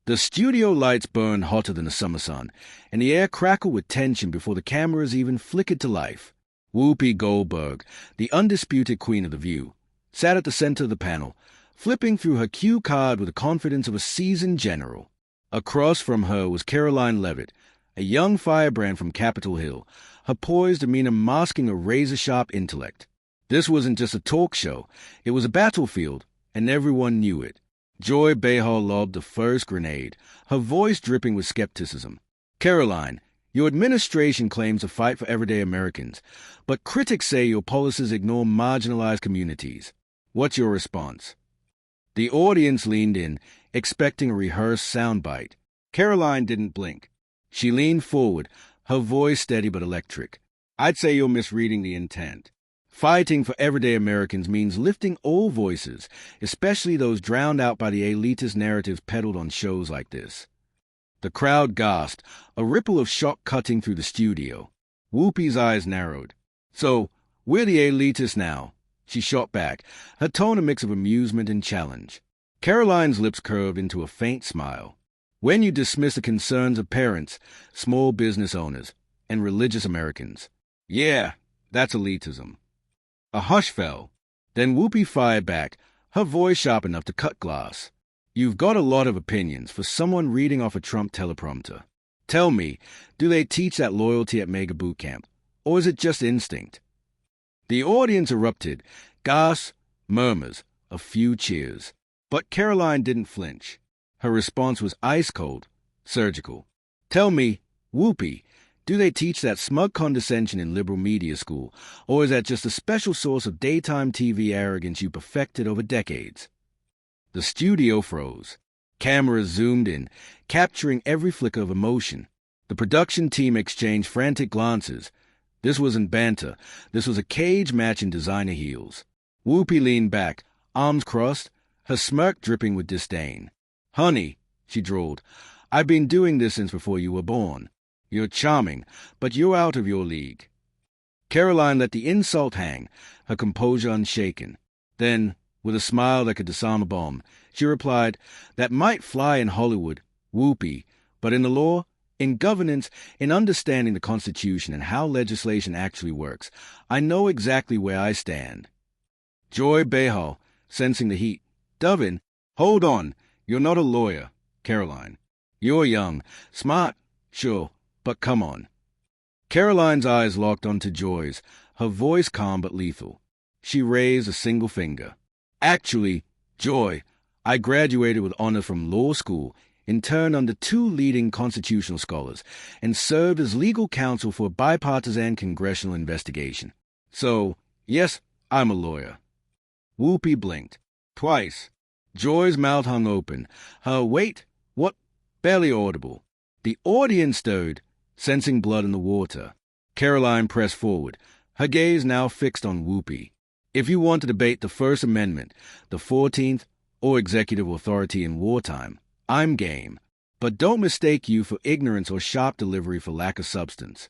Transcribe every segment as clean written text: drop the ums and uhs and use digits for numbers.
The studio lights burned hotter than the summer sun, and the air crackled with tension before the cameras even flickered to life. Whoopi Goldberg, the undisputed queen of the view, sat at the center of the panel, flipping through her cue card with the confidence of a seasoned general. Across from her was Karoline Leavitt, a young firebrand from Capitol Hill, her poised demeanor masking a razor-sharp intellect. This wasn't just a talk show, it was a battlefield, and everyone knew it. Joy Behar lobbed the first grenade, her voice dripping with skepticism. Karoline, your administration claims a fight for everyday Americans, but critics say your policies ignore marginalized communities. What's your response? The audience leaned in, expecting a rehearsed soundbite. Karoline didn't blink. She leaned forward, her voice steady but electric. I'd say you're misreading the intent. Fighting for everyday Americans means lifting all voices, especially those drowned out by the elitist narratives peddled on shows like this. The crowd gasped, a ripple of shock cutting through the studio. Whoopi's eyes narrowed. So, we're the elitists now, she shot back, her tone a mix of amusement and challenge. Karoline's lips curved into a faint smile. When you dismiss the concerns of parents, small business owners, and religious Americans. Yeah, that's elitism. A hush fell. Then Whoopi fired back, her voice sharp enough to cut glass. You've got a lot of opinions for someone reading off a Trump teleprompter. Tell me, do they teach that loyalty at Mega Boot Camp, or is it just instinct? The audience erupted, gasps, murmurs, a few cheers. But Karoline didn't flinch. Her response was ice-cold, surgical. Tell me, Whoopi, do they teach that smug condescension in liberal media school, or is that just a special source of daytime TV arrogance you perfected over decades? The studio froze. Cameras zoomed in, capturing every flicker of emotion. The production team exchanged frantic glances. This wasn't banter. This was a cage match in designer heels. Whoopi leaned back, arms crossed, her smirk dripping with disdain. Honey, she drawled, I've been doing this since before you were born. You're charming, but you're out of your league. Karoline let the insult hang, her composure unshaken. Then, with a smile that could disarm a bomb, she replied, that might fly in Hollywood, Whoopi, but in the law, in governance, in understanding the Constitution and how legislation actually works, I know exactly where I stand. Joy Behar, sensing the heat, dove in. Hold on, you're not a lawyer, Karoline. You're young, smart, sure, but come on. Karoline's eyes locked onto Joy's, her voice calm but lethal. She raised a single finger. Actually, Joy, I graduated with honor from law school, interned under 2 leading constitutional scholars, and served as legal counsel for a bipartisan congressional investigation. So, yes, I'm a lawyer. Whoopi blinked. Twice. Joy's mouth hung open. Her wait, what? Barely audible. The audience stirred, sensing blood in the water. Karoline pressed forward, her gaze now fixed on Whoopi. If you want to debate the First Amendment, the 14th, or executive authority in wartime, I'm game. But don't mistake you for ignorance or sharp delivery for lack of substance.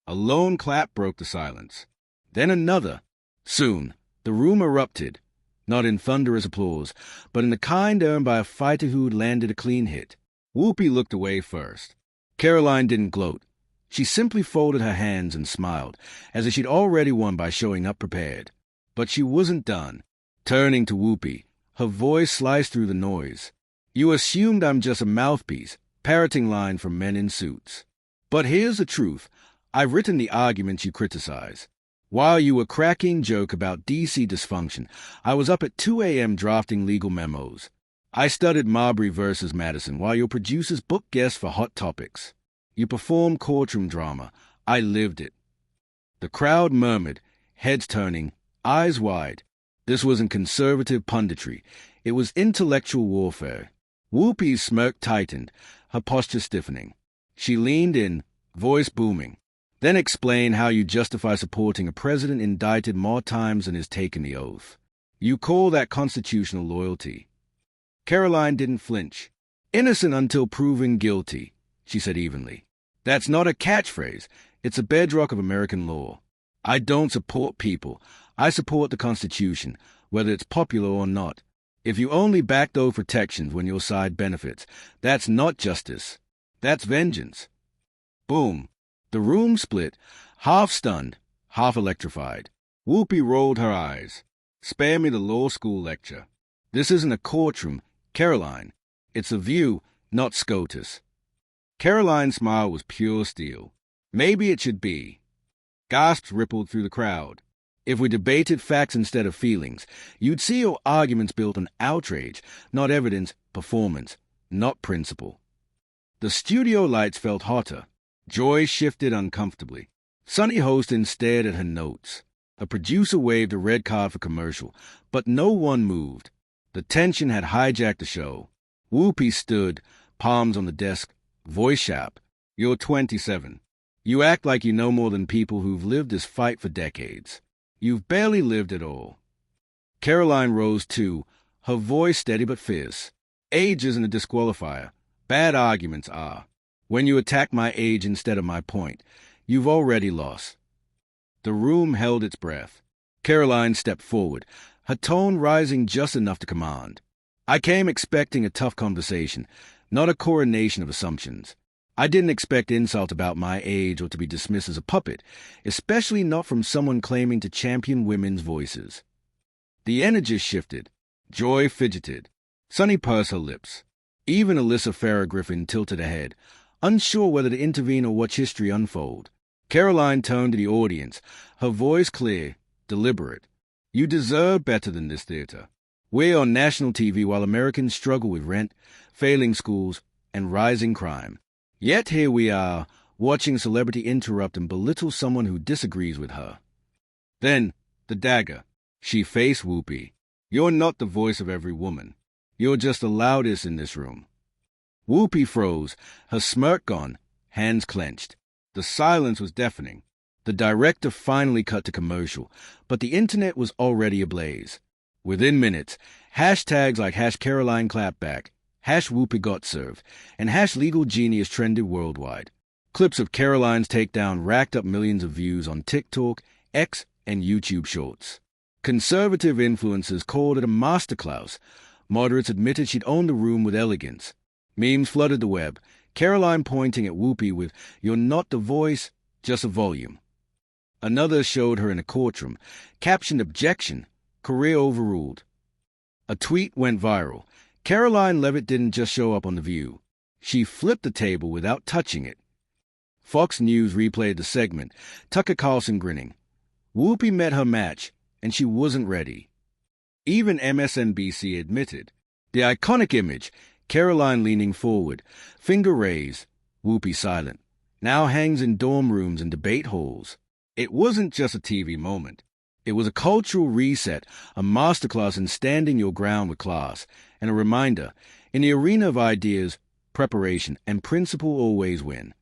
A lone clap broke the silence. Then another. Soon, the room erupted, not in thunderous applause, but in the kind earned by a fighter who'd landed a clean hit. Whoopi looked away first. Karoline didn't gloat. She simply folded her hands and smiled, as if she'd already won by showing up prepared. But she wasn't done. Turning to Whoopi, her voice sliced through the noise. You assumed I'm just a mouthpiece, parroting lines from men in suits. But here's the truth. I've written the arguments you criticize. While you were cracking joke about D.C. dysfunction, I was up at 2 a.m. drafting legal memos. I studied Marbury versus Madison while your producers booked guests for hot topics. You performed courtroom drama. I lived it. The crowd murmured, heads turning, eyes wide. This wasn't conservative punditry. It was intellectual warfare. Whoopi's smirk tightened, her posture stiffening. She leaned in, voice booming. Then explain how you justify supporting a president indicted more times than has taken the oath. You call that constitutional loyalty. Karoline didn't flinch. Innocent until proven guilty, she said evenly. That's not a catchphrase. It's a bedrock of American law. I don't support people. I support the Constitution, whether it's popular or not. If you only backdoor protections when your side benefits, that's not justice. That's vengeance. Boom. The room split, half stunned, half electrified. Whoopi rolled her eyes. Spare me the law school lecture. This isn't a courtroom, Karoline. It's a view, not SCOTUS. Karoline's smile was pure steel. Maybe it should be. Gasps rippled through the crowd. If we debated facts instead of feelings, you'd see your arguments built on outrage, not evidence, performance, not principle. The studio lights felt hotter. Joy shifted uncomfortably. Sunny Hostin stared at her notes. A producer waved a red card for commercial, but no one moved. The tension had hijacked the show. Whoopi stood, palms on the desk, voice sharp. You're 27. You act like you know more than people who've lived this fight for decades. You've barely lived at all. Karoline rose too, her voice steady but fierce. Age isn't a disqualifier. Bad arguments are. When you attack my age instead of my point, you've already lost. The room held its breath. Karoline stepped forward, her tone rising just enough to command. I came expecting a tough conversation, not a coronation of assumptions. I didn't expect insult about my age or to be dismissed as a puppet, especially not from someone claiming to champion women's voices. The energy shifted. Joy fidgeted. Sunny pursed her lips. Even Alyssa Farrah-Griffin tilted her head, unsure whether to intervene or watch history unfold. Karoline turned to the audience, her voice clear, deliberate. You deserve better than this theater. We're on national TV while Americans struggle with rent, failing schools, and rising crime. Yet here we are, watching a celebrity interrupt and belittle someone who disagrees with her. Then, the dagger. She faced Whoopi. You're not the voice of every woman. You're just the loudest in this room. Whoopi froze, her smirk gone, hands clenched. The silence was deafening. The director finally cut to commercial, but the internet was already ablaze. Within minutes, hashtags like #CarolineClapback, #WhoopiGotServed, and #LegalGenius trended worldwide. Clips of Karoline's takedown racked up millions of views on TikTok, X, and YouTube Shorts. Conservative influencers called it a masterclass. Moderates admitted she'd owned the room with elegance. Memes flooded the web, Karoline pointing at Whoopi with, "You're not the voice, just a volume." Another showed her in a courtroom, captioned "Objection, career overruled." A tweet went viral. Karoline Leavitt didn't just show up on The View. She flipped the table without touching it. Fox News replayed the segment, Tucker Carlson grinning. Whoopi met her match, and she wasn't ready. Even MSNBC admitted. The iconic image, Karoline leaning forward, finger raised, Whoopi silent, now hangs in dorm rooms and debate halls. It wasn't just a TV moment. It was a cultural reset, a masterclass in standing your ground with class, and a reminder, in the arena of ideas, preparation, and principle always win.